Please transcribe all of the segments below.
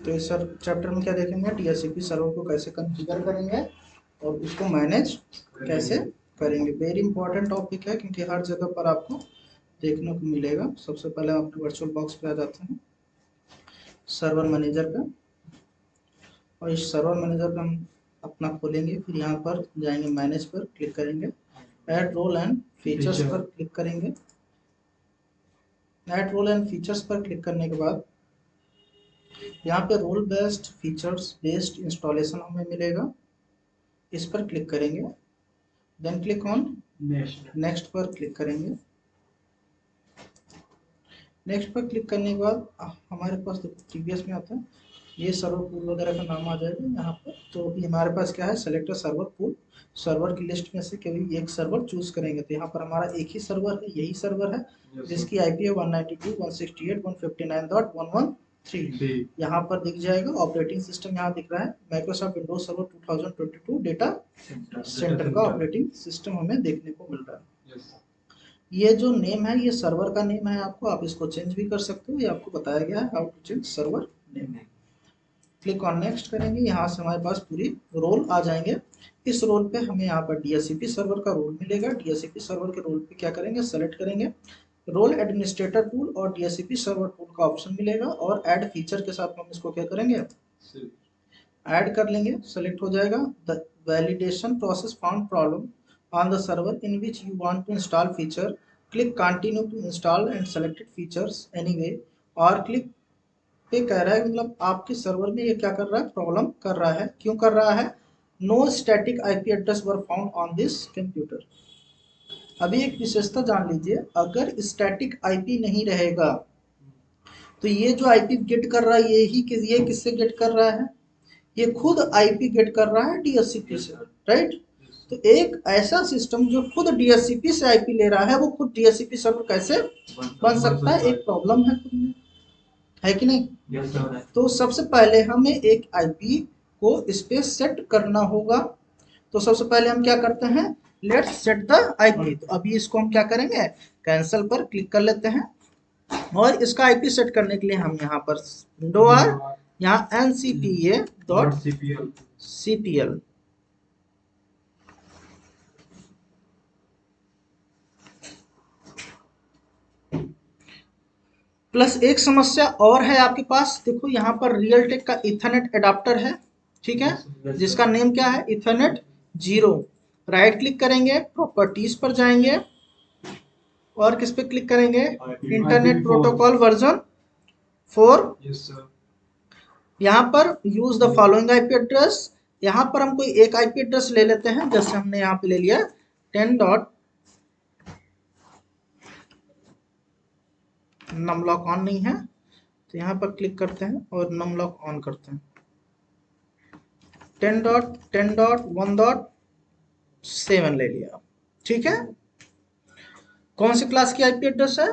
तो इस चैप्टर में क्या देखेंगे, DHCP सर्वर को कैसे कॉन्फ़िगर करेंगे और उसको मैनेज कैसे करेंगे। वेरी इंपॉर्टेंट टॉपिक है क्योंकि हर जगह पर आपको देखने को मिलेगा। सबसे पहले हम अपने वर्चुअल बॉक्स पे आ जाते हैं, सर्वर मैनेजर पे, और इस सर्वर मैनेजर का हम अपना खोलेंगे। फिर यहाँ पर जाएंगे, मैनेज पर क्लिक करेंगे, ऐड रोल एंड फीचर्स पर क्लिक करेंगे। ऐड रोल एंड फीचर्स पर क्लिक करने के बाद यहाँ पे role based features based installation हमें मिलेगा, इस पर क्लिक करेंगे। देन क्लिक ऑन नेक्स्ट पर क्लिक करेंगे। नेक्स्ट पर क्लिक करने के बाद हमारे पास प्रीवियस में आता है, ये सर्वर पूल वगैरह का नाम आ जाएगा यहाँ पर। तो अभी हमारे पास क्या है, सेलेक्ट सर्वर पूल, सर्वर की लिस्ट में से केवल एक सर्वर चूज करेंगे। तो यहाँ पर हमारा एक ही सर्वर है, यही सर्वर है जिसकी IP है 192.168.1.113। यहाँ पर दिख जाएगा ऑपरेटिंग सिस्टम, यहाँ दिख रहा है Microsoft Windows server 2022 data centre का ऑपरेटिंग सिस्टम हमें देखने को मिल रहा है। ये जो नेम है, ये सर्वर का नेम है, आपको आप इसको चेंज भी कर सकते हो, ये आपको बताया गया है how to change server name. Click on next करेंगे, यहाँ से हमारे पास पूरी रोल आ जाएंगे। इस रोल पे हमें यहाँ पर DHCP सर्वर का रोल मिलेगा। DHCP सर्वर के रोल पे क्या करेंगे, सेलेक्ट करेंगे, रोल एडमिनिस्ट्रेटर टूल और DHCP सर्वर टूल का ऑप्शन मिलेगा, और ऐड फीचर के साथ हम इसको क्या करेंगे, ऐड कर लेंगे। सेलेक्ट हो जाएगा। The validation process found problem on the server in which you want to install feature, click continue to install and selected features anyway, और क्लिक पे कह रहा है, मतलब आपके सर्वर में ये क्या कर रहा है, प्रॉब्लम कर रहा है। क्यों कर रहा है, no static IP address were found on this computer. अभी एक विशेषता जान लीजिए, अगर स्टैटिक IP नहीं रहेगा तो ये जो IP गेट कर रहा है, ये किससे गेट कर रहा है, ये खुद IP गेट कर रहा है DHCP से, राइट। तो एक ऐसा सिस्टम जो खुद DHCP से IP ले रहा है, वो खुद DHCP सर्वर कैसे बन सकता है, एक प्रॉब्लम है खुद में, है कि नहीं। तो सबसे पहले हमें एक IP को इस पे सेट करना होगा। तो सबसे पहले हम क्या करते हैं, लेट्स सेट द IP। तो अभी इसको हम क्या करेंगे, कैंसिल पर क्लिक कर लेते हैं, और इसका IP सेट करने के लिए हम यहाँ पर विंडो आर, यहाँ ncpa.cpl प्लस एक समस्या और है आपके पास। देखो यहाँ पर रियलटेक का इथरनेट एडाप्टर है, ठीक है, जिसका नेम क्या है, इथरनेट 0। राइट क्लिक करेंगे, प्रॉपर्टीज पर जाएंगे, और किस पे क्लिक करेंगे, इंटरनेट प्रोटोकॉल वर्जन 4। यहाँ पर use the following IP address, यहाँ पर हम कोई एक IP एड्रेस ले लेते हैं, जैसे हमने यहाँ पे ले लिया 10. नमलॉक ऑन नहीं है, तो यहाँ पर क्लिक करते हैं और नमलॉक ऑन करते हैं। 10.10.1.7 ले लिया, ठीक है। कौन सी क्लास की IP एड्रेस है,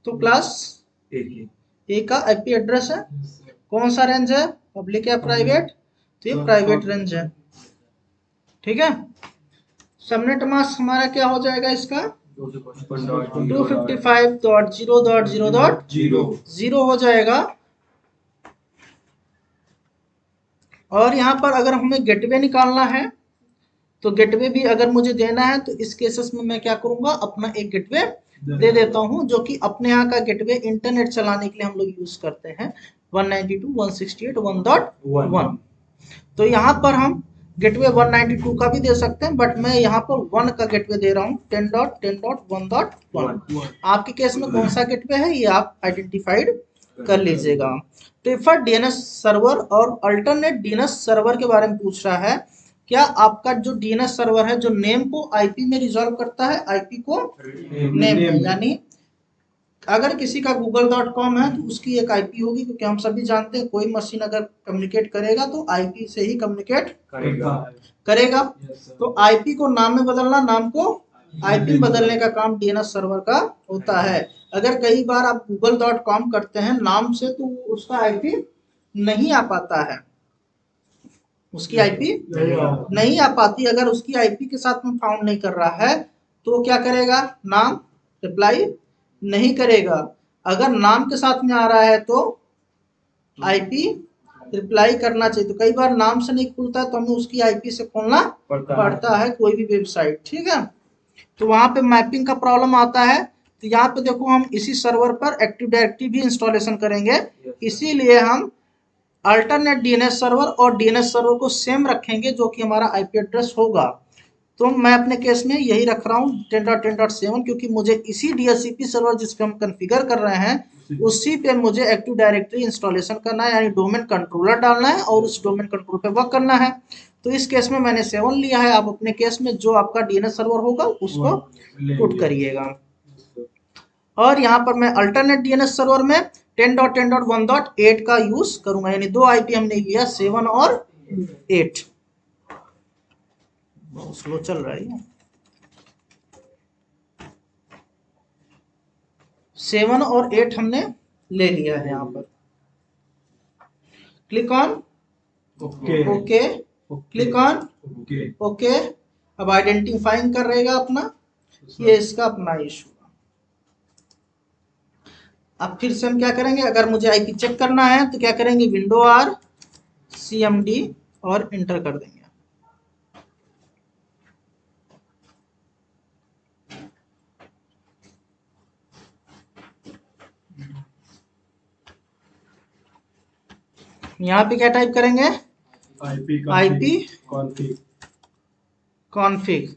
तो क्लास ए का IP एड्रेस है। कौन सा रेंज है, पब्लिक या प्राइवेट, तो ये प्राइवेट रेंज है, ठीक है। सबनेट मास्क हमारा क्या हो जाएगा इसका, 255.0.0.0 हो जाएगा। और यहाँ पर अगर हमें गेटवे निकालना है, तो गेटवे भी अगर मुझे देना है, तो इस केसेस में मैं क्या करूंगा, अपना एक गेटवे दे देता हूं, जो कि अपने यहाँ का गेटवे इंटरनेट चलाने के लिए हम लोग यूज करते हैं 192.168.1.1। तो यहाँ पर हम गेटवे 192 का भी दे सकते हैं, बट मैं यहाँ पर 1 का गेटवे दे रहा हूँ, 10.10.1.1। आपके केस में कौन सा गेटवे है, ये आप आइडेंटिफाइड कर लीजिएगा। प्रेफर्ड DNS सर्वर और अल्टरनेट DNS सर्वर के बारे में पूछ रहा है। क्या आपका जो DNS सर्वर है, जो नेम को IP में रिजॉल्व करता है, IP को नेम में, यानी अगर किसी का google.com है तो उसकी एक IP होगी, क्योंकि हम सभी जानते हैं कोई मशीन अगर कम्युनिकेट करेगा तो IP से ही कम्युनिकेट करेगा। तो IP को नाम में बदलना, नाम को IP में बदलने का काम DNS सर्वर का होता है। अगर कई बार आप google.com करते हैं नाम से, तो उसका IP नहीं आ पाता है, उसकी IP नहीं आ पाती। अगर उसकी IP के साथ में फाउंड नहीं कर रहा है, तो क्या करेगा, नाम रिप्लाई नहीं करेगा। अगर नाम के साथ में आ रहा है तो IP रिप्लाई करना चाहिए। तो कई बार नाम से नहीं खुलता है तो हमें उसकी आईपी से खोलना पड़ता है कोई भी वेबसाइट, ठीक है। तो वहां पे मैपिंग का प्रॉब्लम आता है। तो यहाँ पे देखो हम इसी सर्वर पर एक्टिव डायरेक्टरी भी इंस्टॉलेशन करेंगे, इसीलिए हम अल्टरनेट डीएनएस सर्वर और डीएनएस सर्वर को सेम रखेंगे जो कि हमारा आईपी एड्रेस होगा। तो मैं अपने केस में यही रख रहा हूँ 10.10.7, क्योंकि मुझे इसी डीएचसीपी सर्वर जिस पे हम कॉन्फ़िगर कर रहे हैं उसी पे मुझे एक्टिव डायरेक्टरी इंस्टॉलेशन करना है, यानी डोमेन कंट्रोलर डालना है और उस डोमेन कंट्रोल पे वर्क करना है। तो इस केस में मैंने 7 लिया है। आप अपने केस में जो आपका डीएनएस सर्वर होगा उसको पुट करिएगा। और यहाँ पर मैं अल्टरनेट डीएनएस सर्वर में 10.10.1.8 का यूज करूंगा, यानी दो आईपी हमने लिया 7 और 8। बहुत स्लो चल रहा है। 7 और 8 हमने ले लिया है। यहाँ पर click on okay, click on okay. अब आइडेंटिफाइंग कर रहेगा अपना, ये इसका अपना इशू। अब फिर से हम क्या करेंगे, अगर मुझे आईपी चेक करना है तो क्या करेंगे, विंडो आर CMD और इंटर कर देंगे। यहाँ पे क्या टाइप करेंगे, आईपी कॉन्फिग।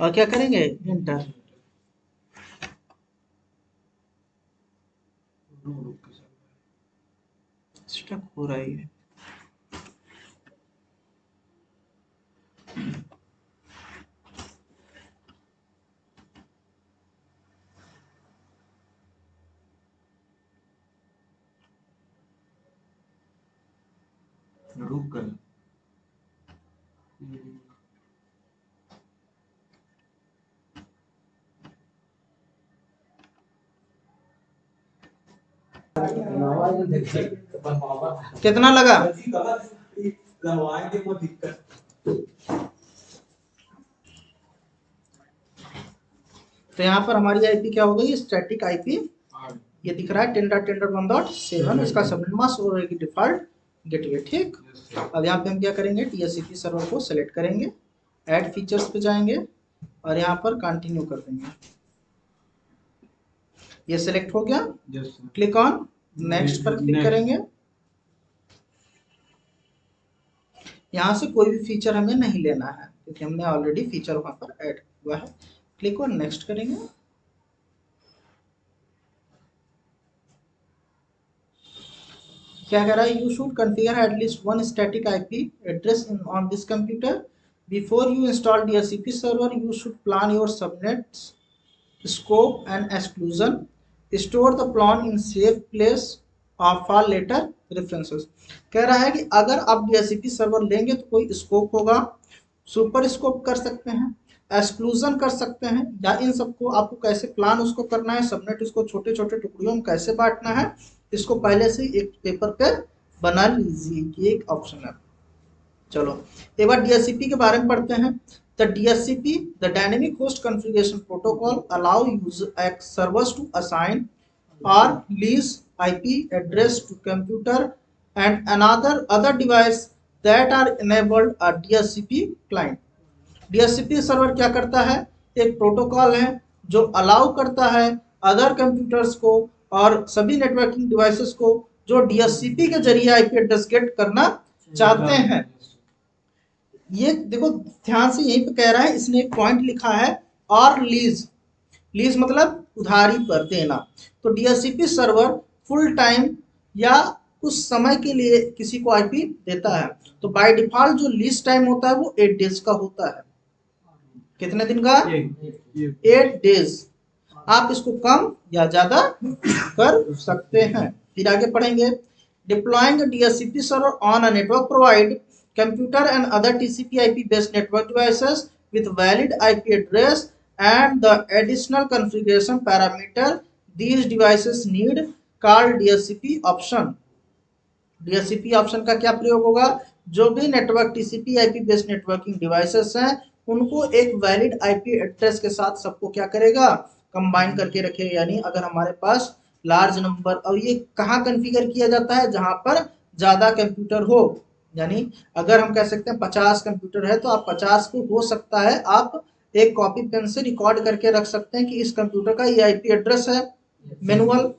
और क्या करेंगे, इंटर। स्टक हो रहा है। रुक गए। कितना लगा, तो यहाँ पर हमारी आईपी क्या हो गई, स्टैटिक आईपी। ये दिख रहा है 10.10.1.7, इसका सबनेट मास्क और डिफॉल्ट गेटवे, ठीक। अब यहाँ पे हम क्या करेंगे, DHCP सर्वर को सेलेक्ट करेंगे, ऐड फीचर्स पे जाएंगे और यहाँ पर कंटिन्यू कर देंगे। ये सेलेक्ट हो गया, क्लिक ऑन नेक्स्ट पर क्लिक करेंगे। यहाँ से कोई भी फीचर हमें नहीं लेना है क्योंकि हमने ऑलरेडी फीचर वहां पर ऐड हुआ है। क्लिक ऑन नेक्स्ट करेंगे। क्या कह रहा है, you should configure at least one static IP address on this computer before you install DHCP server. You should plan your subnets scope and exclusion, store the plan in safe place off for later references. कह रहा है कि अगर आप DHCP server लेंगे तो कोई scope होगा, सुपर स्कोप कर सकते हैं, एक्सक्लूजन कर सकते हैं, या इन सबको आपको कैसे प्लान उसको करना है, सबनेट उसको छोटे छोटे टुकड़ियों में कैसे बांटना है, इसको पहले से एक पेपर पे बना लीजिए, ये एक ऑप्शन है। चलो एक बार DHCP के बारे में पढ़ते हैं। The DHCP, the Dynamic Host Configuration Protocol, allow user servers to assign or lease IP address to computer and other device that are enabled a DHCP client. DHCP server क्या करता है, एक प्रोटोकॉल है जो अलाउ करता है other computers को और सभी नेटवर्किंग डिवाइसेस को जो DHCP के जरिए आईपी एड्रेस गेट करना चाहते हैं। ये देखो ध्यान से यहीं पे कह रहा है, इसने एक पॉइंट लिखा है और लीज, लीज मतलब उधारी पर देना। तो DHCP सर्वर फुल टाइम या कुछ समय के लिए किसी को आईपी देता है। तो बाय डिफॉल्ट जो लीज टाइम होता है वो 8 डेज का होता है। कितने दिन का, 8 डेज। आप इसको कम या ज्यादा कर सकते हैं। फिर आगे पढ़ेंगे, deploying DHCP server on a network provide computer and other TCP/IP based network devices with valid IP address and the additional configuration parameter these devices need called DHCP option। DHCP option का क्या प्रयोग होगा, जो भी network TCP/IP based networking devices हैं उनको एक valid IP address के साथ सबको क्या करेगा, कंबाइन करके रखेगा। यानी अगर हमारे पास लार्ज नंबर, और ये कहाँ कॉन्फ़िगर किया जाता है, जहां पर ज्यादा कंप्यूटर हो। यानी अगर हम कह सकते हैं 50 कंप्यूटर है तो आप 50 को हो सकता है आप एक कॉपी पेन से रिकॉर्ड करके रख सकते हैं कि इस कंप्यूटर का ये आईपी एड्रेस है मैनुअल।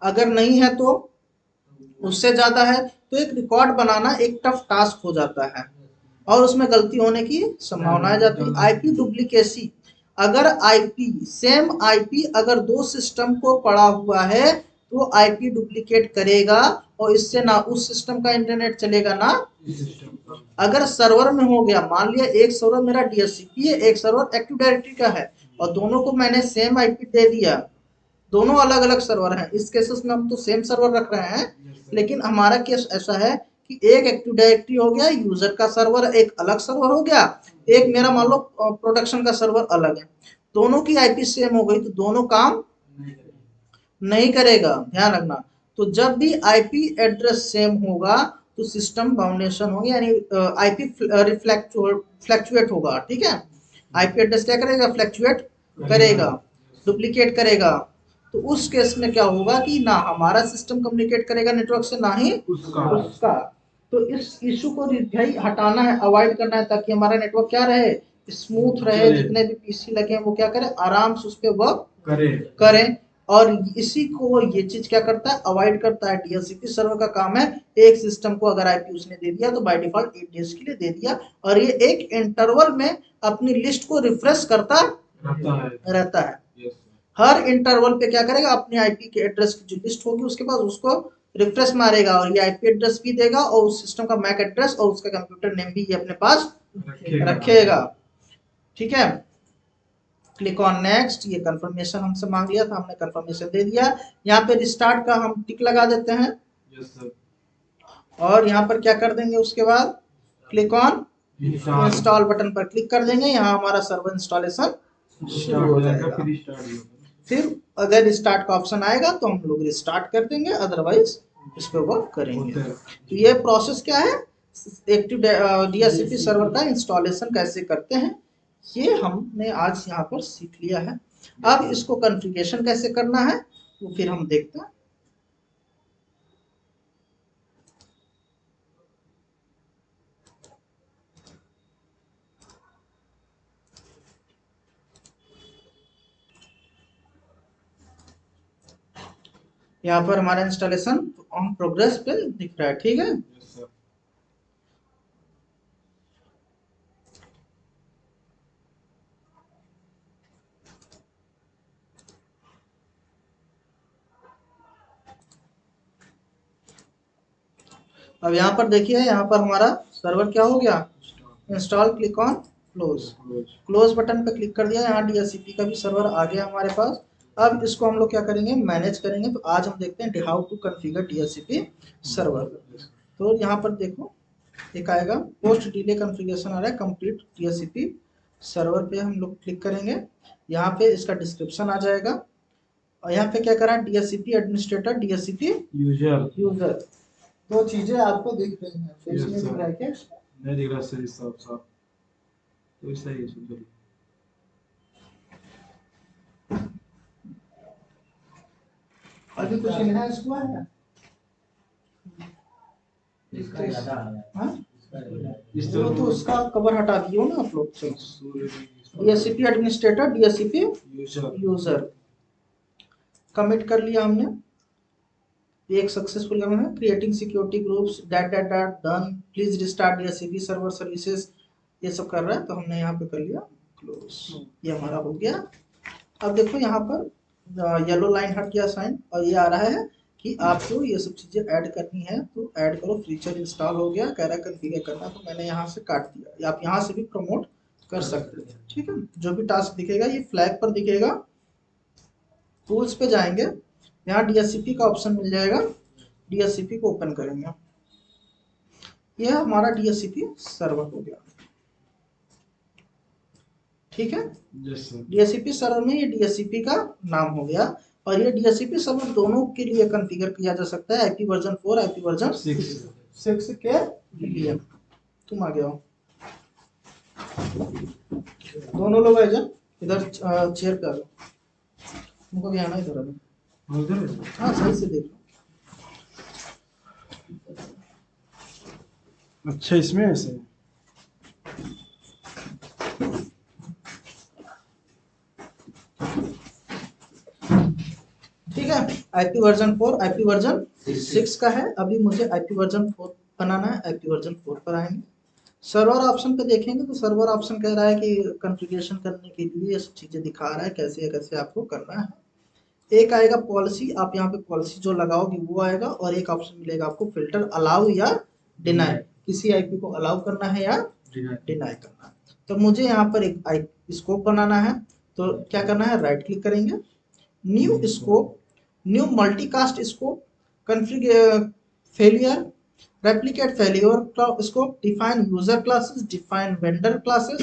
अगर नहीं है तो उससे ज्यादा है तो एक रिकॉर्ड बनाना एक टफ टास्क हो जाता है और उसमें गलती होने की संभावना आ जाती है। आईपी डुप्लीकेसी, अगर आईपी सेम आईपी अगर दो सिस्टम को पड़ा हुआ है तो आईपी डुप्लीकेट करेगा और इससे ना उस सिस्टम का इंटरनेट चलेगा ना। अगर सर्वर में हो गया, मान लिया एक सर्वर मेरा डीएचसीपी है, एक सर्वर एक्टिव डायरेक्टरी का है और दोनों को मैंने सेम आईपी दे दिया, दोनों अलग अलग सर्वर हैं, इस केसेस में हम तो सेम सर्वर रख रहे हैं, लेकिन हमारा केस ऐसा है कि एक एक्टिव डायरेक्टरी हो गया, यूजर का सर्वर एक अलग सर्वर हो गया, एक मेरा मान लो प्रोडक्शन का सर्वर अलग है, दोनों की आईपी सेम हो गई तो दोनों काम नहीं करेगा, ध्यान रखना। तो जब भी आईपी एड्रेस सेम होगा तो सिस्टम बाउंडेशन होगी, यानी आईपी फ्लैक्चुएट होगा, ठीक है। आईपी एड्रेस क्या करेगा, फ्लैक्चुएट करेगा, डुप्लीकेट करेगा। तो उस केस में क्या होगा कि ना हमारा सिस्टम कम्युनिकेट करेगा नेटवर्क से, ना ही उसका। तो इस इशू को भाई हटाना है, अवॉइड करना है, ताकि हमारा नेटवर्क क्या रहे, स्मूथ रहे, जितने भी पीसी लगे हैं वो क्या करें, आराम से उस पर वर्क करें। और इसी को ये चीज क्या करता है, अवॉइड करता है। डीएचसीपी सर्वर का काम है, एक सिस्टम को अगर आईपी उसने दे दिया तो बाय डिफॉल्ट 8 डेज के लिए दे दिया, और ये एक इंटरवल में अपनी लिस्ट को रिफ्रेश करता रहता है। हर इंटरवल पे क्या करेगा, अपने आईपी के एड्रेस की जो लिस्ट होगी उसके बाद उसको रिफ्रेश मारेगा और ये आईपी एड्रेस भी देगा और उस सिस्टम का मैक एड्रेस और उसका कंप्यूटर नेम भी ये अपने पास रखेगा, ठीक है। क्लिक ऑन नेक्स्ट, ये कंफर्मेशन हमसे मांग लिया था, हमने कंफर्मेशन दे दिया। यहाँ पे रिस्टार्ट का हम टिक लगा देते हैं। Yes sir. और यहाँ पर क्या कर देंगे, उसके बाद क्लिक ऑन इंस्टॉल बटन पर क्लिक कर देंगे, यहाँ हमारा सर्वर इंस्टॉलेशन शुरू हो जाएगा। फिर अगर रिस्टार्ट का ऑप्शन आएगा तो हम लोग रिस्टार्ट कर देंगे, अदरवाइज इस पे वर्क करेंगे। तो ये प्रोसेस क्या है, एक्टिव डीएचसीपी सर्वर का इंस्टॉलेशन कैसे करते हैं, ये हमने आज यहाँ पर सीख लिया है। अब इसको कॉन्फ़िगरेशन कैसे करना है वो फिर हम देखते हैं। यहाँ पर हमारा इंस्टॉलेशन ऑन प्रोग्रेस पे दिख रहा है, ठीक है। अब यहाँ पर देखिए, यहाँ पर हमारा सर्वर क्या हो गया, install. Click on close, close button पे क्लिक कर दिया, यहाँ डीएचसीपी का भी सर्वर आ गया हमारे पास। अब इसको हम लोग क्या करेंगे, मैनेज करेंगे। तो आज हम देखते हैं how to configure DHCP server. तो यहाँ पर देखो एक आएगा पोस्ट डिले कॉन्फ़िगरेशन आ रहा है, कंप्लीट डीएचसीपी सर्वर पे हम लोग क्लिक करेंगे। यहाँ पे इसका डिस्क्रिप्शन आ जाएगा और यहाँ पे क्या करा, डीएचसीपी एडमिनिस्ट्रेटर, डीएचसीपी यूजर, दो चीजें आपको दिख रही हैं। फेस में दिख रहा है क्या, नहीं दिख रहा सही साफ साफ, तो सही है सुन। अभी कुछ इनहेंस हुआ है, इसको तो उसका कवर हटा दियो ना आप लोग। DHCP administrator, DHCP user commit कर लिया हमने, एक सक्सेसफुल है। Creating security groups that that that done, please restart DHCP server services, ये सब कर रहा है तो हमने यहाँ पे कर लिया क्लोज, ये हमारा हो गया। अब देखो यहाँ पर येलो लाइन हट गया साइन और ये आ रहा है कि आपको ये सब चीजें ऐड करनी है, तो ऐड करो। फीचर इंस्टॉल हो गया, कह रहा है कॉन्फ़िगर करना, तो मैंने यहाँ से काट दिया, या आप यहाँ से भी प्रमोट कर सकते हैं, ठीक है। जो भी टास्क दिखेगा ये फ्लैग पर दिखेगा, टूल्स पे जाएंगे, यहाँ डीएचसीपी का ऑप्शन मिल जाएगा, डीएचसीपी को ओपन करेंगे, यह हमारा डीएचसीपी सर्वर हो गया, ठीक है। डीएचसीपी सर्वर में ये डीएचसीपी का नाम हो गया और ये डीएचसीपी सर्वर दोनों के लिए कॉन्फ़िगर किया जा सकता है, आईपी वर्जन 4, आईपी वर्जन 6 के लिए। तुम आ गए हो, दोनों लोग आ जाओ इधर, चेयर पे आ जाओ। तुमको भी आना इधर अभी। उधर हाँ सही से देख लो। अच्छा इसमें ऐसे ठीक है, आईपी वर्जन 4 आईपी वर्जन 6 का है। अभी मुझे आईपी वर्जन 4 बनाना है, आईपी वर्जन 4 पर आएंगे। सर्वर ऑप्शन पे देखेंगे तो सर्वर ऑप्शन कह रहा है कि कॉन्फ़िगरेशन करने के लिए ये सब चीजें दिखा रहा है कैसे कैसे आपको करना है। एक आएगा पॉलिसी, आप यहाँ पे पॉलिसी जो लगाओगे वो आएगा, और एक ऑप्शन मिलेगा आपको फिल्टर अलाउ या डिनाई, किसी आईपी को अलाउ करना है या डिनाई करना है। तो मुझे यहाँ पर एक स्कोप बनाना है, तो क्या करना है, राइट क्लिक करेंगे, new scope, new multicast scope, configure failure, replicate failure scope, define user classes, define vendor classes,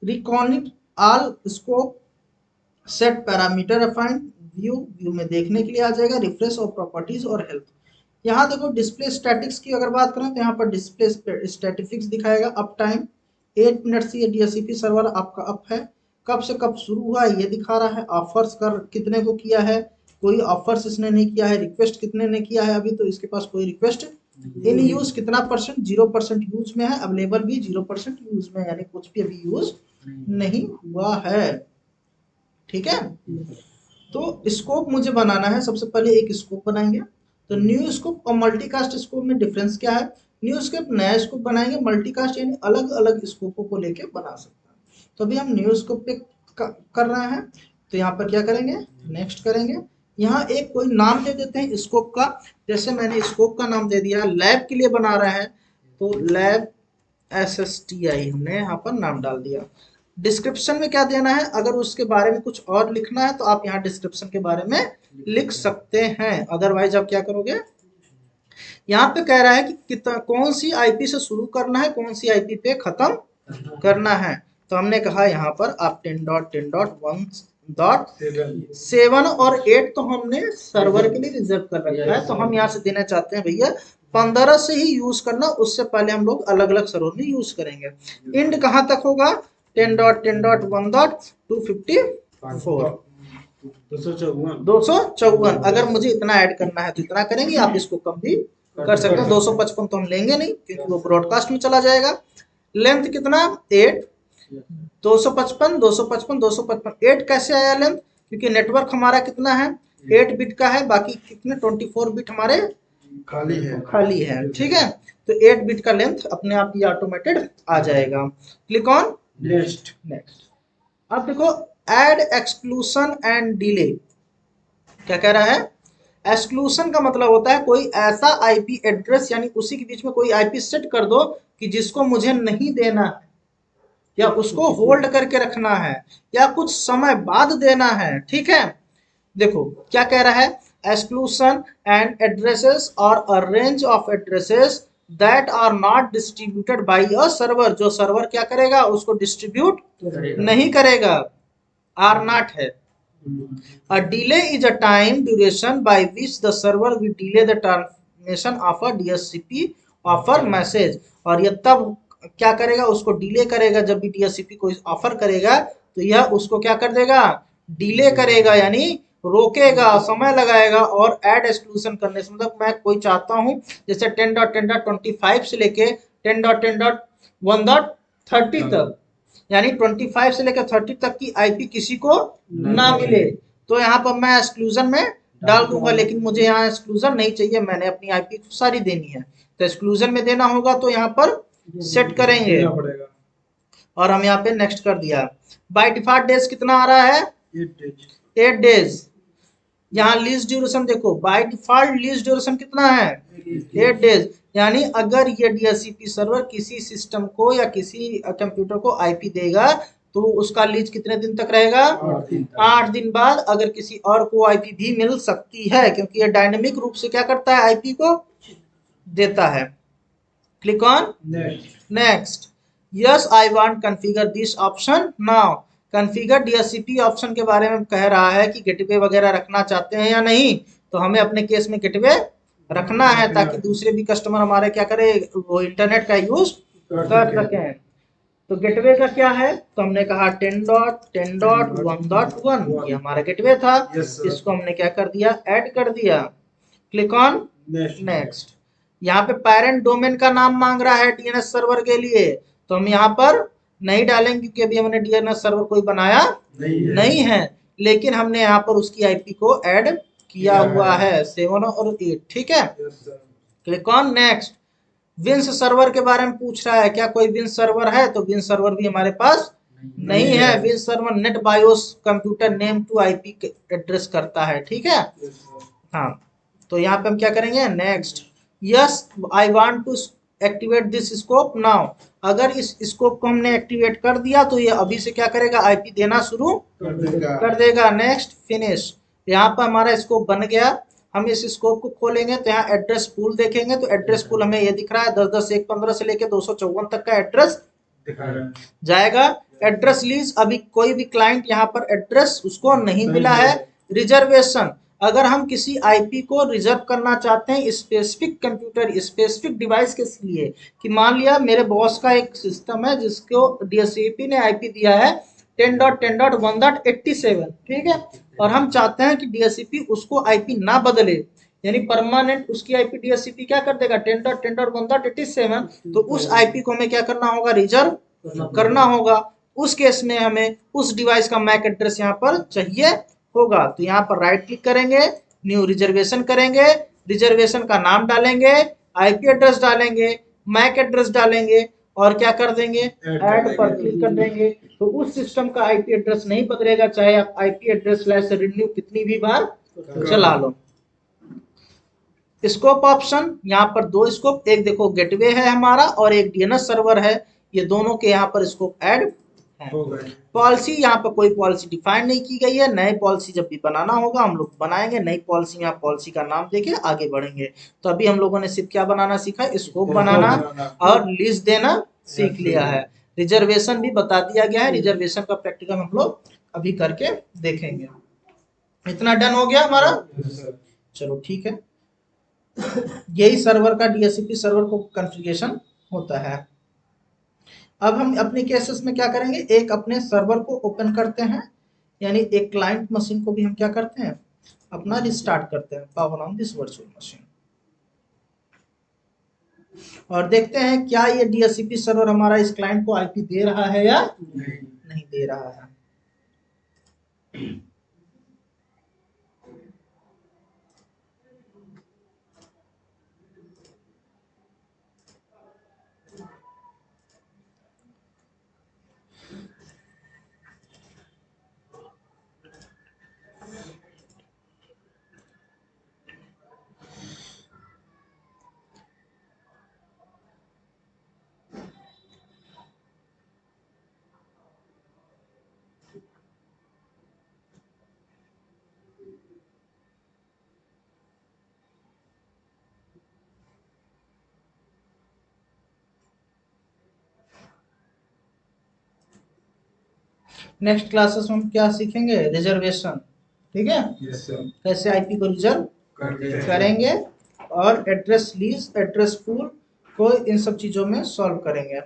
reconnect all scope, set parameter refine, view में देखने के लिए आ जाएगा, रिफ्रेश और प्रॉपर्टीज और हेल्थ। यहाँ देखो डिस्प्ले स्टैटिक्स की अगर बात करें तो यहाँ पर डिस्प्ले स्टैटिस्टिक्स दिखाएगा। अप टाइम 8 मिनट से ये डीएससीपी सर्वर आपका अप है, कब से कब शुरू हुआ ये दिखा रहा है, ऑफर्स कर कितने को किया है, कोई ऑफर्स इसने नहीं किया है, रिक्वेस्ट कितने ने किया है, अभी तो इसके पास कोई रिक्वेस्ट इन यूज कितना परसेंट, 0% यूज में है, अवेलेबल भी 0% यूज में है, यानी कुछ भी अभी यूज नहीं हुआ है। ठीक है, तो स्कोप मुझे बनाना है। सबसे पहले एक स्कोप बनाएंगे, तो न्यू स्कोप और मल्टीकास्ट स्कोप में डिफरेंस क्या है, न्यू स्कोप नया स्कोप बनाएंगे, मल्टीकास्ट यानी अलग अलग स्कोपों को लेके बना सकते हैं। तो अभी हम न्यू स्कोप पे कर रहे हैं, तो यहाँ पर क्या करेंगे, नेक्स्ट करेंगे। यहाँ एक कोई नाम दे देते हैं स्कोप का, जैसे मैंने स्कोप का नाम दे दिया, लैब के लिए बना रहे हैं तो लैब SSTI हमने यहाँ पर नाम डाल दिया। डिस्क्रिप्शन में क्या देना है, अगर उसके बारे में कुछ और लिखना है तो आप यहाँ डिस्क्रिप्शन के बारे में लिख सकते हैं, अदरवाइज आप क्या करोगे, यहाँ पे कह रहा है कि कितना कौन सी आईपी से शुरू करना है, कौन सी आईपी पे खत्म करना है। तो हमने कहा यहाँ पर आप 10.10.1.7 और 8 तो हमने सर्वर के लिए रिजर्व कर रखा है, तो हम यहाँ से देना चाहते हैं भैया 15 से ही यूज करना, उससे पहले हम लोग अलग अलग सर्वर में यूज करेंगे। इंड कहाँ तक होगा, 10.10.1.254 254। अगर मुझे इतना ऐड करना है तो इतना करेंगे, आप इसको कम भी कर सकते हैं। 255 तो हम लेंगे नहीं क्योंकि वो ब्रॉडकास्ट में चला जाएगा। लेंथ कितना, 8, 255 255 255। 8 कैसे आया लेंथ, क्योंकि नेटवर्क हमारा कितना है, 8 बिट का है, बाकी कितने 24 बिट हमारे खाली है। ठीक है, तो 8 बिट का लेंथ अपने आप ही ऑटोमेटेड आ जाएगा। Click on next. अब देखो एड एक्सक्लूशन एंड डिले, क्या कह रहा है, एक्सक्लूशन का मतलब होता है कोई ऐसा आईपी एड्रेस, यानी उसी के बीच में कोई आईपी सेट कर दो कि जिसको मुझे नहीं देना है, या उसको होल्ड करके रखना है, या कुछ समय बाद देना है। ठीक है, देखो क्या कह रहा है, एक्सक्लूशन एंड एड्रेसेस और a range of addresses that are not distributed by a server, जो सर्वर क्या करेगा उसको डिस्ट्रीब्यूट नहीं करेगा, आर नॉट है। A delay is a time duration by which the server will delay the transmission of a DHCP offer message, और यह तब क्या करेगा, उसको डिले करेगा, जब भी DHCP कोई ऑफर करेगा तो यह उसको क्या कर देगा, डिले करेगा, यानी रोकेगा, समय लगाएगा। और एड एक्सक्लूशन करने से मतलब मैं कोई चाहता हूं जैसे 10.10.25 से लेके 10.10.1.30 तक, यानी 25 से लेकर 30 तक की आईपी किसी को ना मिले, तो यहाँ पर मैं एक्सक्लूजन में डाल दूंगा, लेकिन मुझे यहाँ एक्सक्लूजन नहीं चाहिए, मैंने अपनी आईपी सारी देनी है, तो एक्सक्लूजन में देना होगा तो यहाँ पर सेट करेंगे, और हम यहाँ पे नेक्स्ट कर दिया। बाय डिफॉल्ट डेज कितना आ रहा है, 8 डेज। यहाँ लीज ड्यूरेशन देखो, बाय डिफॉल्ट लीज ड्यूरेशन कितना है, 8 डेज, यानी अगर ये डीएचसीपी सर्वर किसी सिस्टम को या किसी कंप्यूटर को आईपी देगा तो उसका लीज कितने दिन तक रहेगा, 8 दिन बाद अगर किसी और को आईपी भी मिल सकती है, क्योंकि ये डायनेमिक रूप से क्या करता है, आईपी को देता है। Click on next. Yes I want configure this option now, configure DHCP option के बारे में कह रहा है कि गेटवे वगैरह रखना चाहते हैं या नहीं, तो हमें अपने केस में गेटवे रखना है ताकि दूसरे भी कस्टमर हमारे क्या करे, वो इंटरनेट का यूज कर सकें। तो गेटवे का क्या है, तो हमने कहा 10.10.1.1 ये हमारा गेटवे था। इसको हमने क्या कर दिया, ऐड कर दिया। Click on next. यहाँ पे पेरेंट डोमेन का नाम मांग रहा है डीएनएस सर्वर के लिए, तो हम यहाँ पर नहीं डालेंगे क्योंकि अभी हमने डीएनएस सर्वर कोई बनाया नहीं है, लेकिन हमने यहाँ पर उसकी आईपी को ऐड किया हुआ है 7 और 8। ठीक है, क्लिक ऑन नेक्स्ट। विंस सर्वर के बारे में पूछ रहा है, क्या कोई विंस सर्वर है, तो विंस सर्वर भी हमारे पास नहीं है। विंस server NetBIOS computer name to IP address करता है। ठीक है, हाँ, तो यहाँ पे हम क्या करेंगे, next. Yes I want to activate this scope now. अगर इस स्कोप को हमने एक्टिवेट कर दिया तो ये अभी से क्या करेगा, आईपी देना शुरू कर देगा। Next finish. यहाँ पर हमारा स्कोप बन गया। हम इस स्कोप को खोलेंगे तो यहाँ एड्रेस पूल देखेंगे, तो एड्रेस पूल हमें ये दिख रहा है 10.10.1.15 से लेके 254 तक का एड्रेस जाएगा। एड्रेस लीज, अभी कोई भी क्लाइंट यहाँ पर एड्रेस उसको नहीं मिला है। रिजर्वेशन, अगर हम किसी आईपी को रिजर्व करना चाहते हैं स्पेसिफिक कंप्यूटर स्पेसिफिक डिवाइस के लिए, कि मान लिया मेरे बॉस का एक सिस्टम है जिसको डीएससीपी ने आईपी दिया है 10.10.1.87, ठीक है, और हम चाहते हैं कि डीएससीपी उसको आईपी ना बदले, यानी परमानेंट उसकी आईपी डीएससीपी क्या कर देगा 10.10.1.87, तो उस आईपी को हमें क्या करना होगा, रिजर्व करना होगा। उस केस में हमें उस डिवाइस का मैक एड्रेस यहाँ पर चाहिए होगा, तो यहाँ पर राइट क्लिक करेंगे, न्यू रिजर्वेशन करेंगे, रिजर्वेशन का नाम डालेंगे, आईपी एड्रेस डालेंगे, मैक एड्रेस डालेंगे और क्या कर देंगे, ऐड पर क्लिक कर देंगे। तो उस सिस्टम का आईपी एड्रेस नहीं बदलेगा, चाहे आप आईपी एड्रेस स्लैश रिन्यू कितनी भी बार चला लो। स्कोप ऑप्शन, यहाँ पर दो स्कोप, एक देखो गेटवे है हमारा और एक डीएनएस सर्वर है, ये दोनों के यहाँ पर स्कोप ऐड है। पॉलिसी, यहाँ पर कोई पॉलिसी डिफाइन नहीं की गई है, नई पॉलिसी जब भी बनाना होगा हम लोग बनाएंगे नई पॉलिसी में, आप पॉलिसी का नाम देके आगे बढ़ेंगे। तो अभी हम लोगों ने सिर्फ क्या बनाना सीखा, स्कोप बनाना और लिस्ट देना सीख लिया है। रिजर्वेशन भी बता दिया गया है, रिजर्वेशन का प्रैक्टिकल हम लोग अभी करके देखेंगे। इतना डन हो गया हमारा, चलो ठीक है। यही सर्वर का डीएचसीपी सर्वर को कॉन्फ़िगरेशन होता है। अब हम अपने केसेस में क्या करेंगे, एक अपने सर्वर को ओपन करते हैं, यानी एक क्लाइंट मशीन को भी हम क्या करते हैं, अपना रिस्टार्ट करते हैं, power on this virtual machine, और देखते हैं क्या ये डीएचसीपी सर्वर हमारा इस क्लाइंट को आईपी दे रहा है या नहीं दे रहा है। नेक्स्ट क्लासेस में हम क्या सीखेंगे, रिजर्वेशन, ठीक है, कैसे आईपी को रिजर्व करेंगे और एड्रेस लीज एड्रेस पूल को इन सब चीजों में सॉल्व करेंगे।